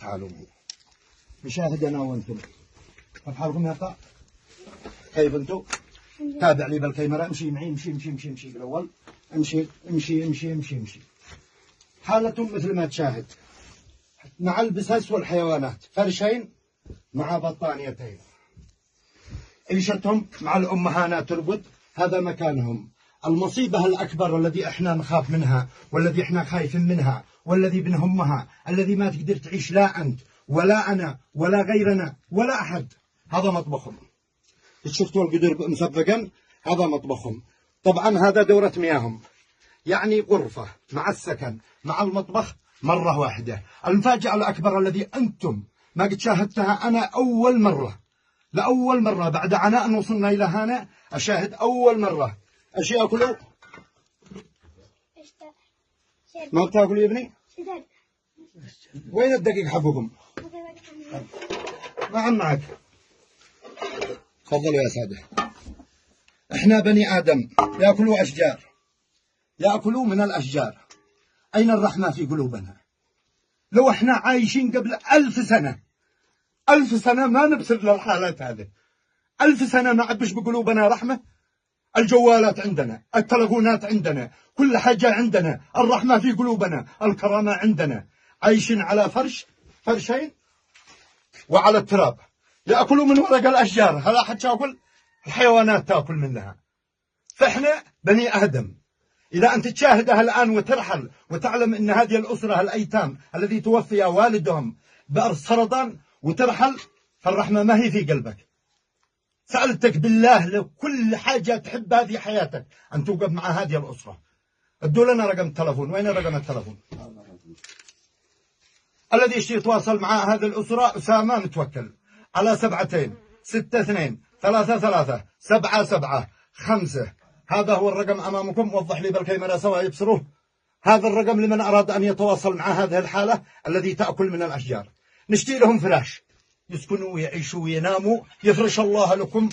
تعالوا مشاهدنا وانتم كيف حالكم يا أخوة؟ كيف انتم؟ تابع لي بالكاميرا. امشي معي، امشي بالأول. امشي. حالة مثل ما تشاهد مع البسس والحيوانات، فرشين مع بطانيتين، عيشتهم مع الأمهات تربط، هذا مكانهم. المصيبة الأكبر الذي احنا نخاف منها والذي احنا خايفين منها والذي بنهمها، الذي ما تقدر تعيش لا أنت ولا أنا ولا غيرنا ولا أحد، هذا مطبخهم. شفتوا القدر مسبقا؟ هذا مطبخهم. طبعا هذا دورة مياههم، يعني غرفة مع السكن مع المطبخ مرة واحدة. المفاجأة الأكبر الذي أنتم ما قد شاهدتها، أنا لأول مرة بعد عناء أن وصلنا إلى هنا أشاهد أول مرة أشياء كله. ما بتاكلوا يا ابني؟ وين الدقيق حقكم؟ نعم معك. تفضلوا يا سادة. احنا بني آدم يأكلوا أشجار، يأكلوا من الأشجار. أين الرحمة في قلوبنا؟ لو احنا عايشين قبل 1000 سنة ما نبصر للحالات هذه. 1000 سنة ما عبش بقلوبنا رحمة. الجوالات عندنا، التلفونات عندنا، كل حاجة عندنا، الرحمة في قلوبنا، الكرامة عندنا. عايشين على فرشين وعلى التراب، يأكلوا من ورق الأشجار. هل أحد تأكل؟ الحيوانات تأكل منها. فإحنا بني آدم. إذا أنت تشاهدها الآن وترحل وتعلم أن هذه الأسرة الأيتام الذي توفي والدهم بالسرطان وترحل، فالرحمة ما هي في قلبك. سألتك بالله لو كل حاجة تحبها في حياتك أن توقف مع هذه الأسرة. ادوا لنا رقم التلفون. وين رقم التلفون؟ الذي يشتي يتواصل مع هذه الأسرة أسامة متوكل على 7262337775. هذا هو الرقم أمامكم. وضح لي بالكاميرا سوا يبصروه. هذا الرقم لمن أراد أن يتواصل مع هذه الحالة الذي تأكل من الأشجار. نشتي لهم فراش يسكنوا ويعيشوا ويناموا، يفرش الله لكم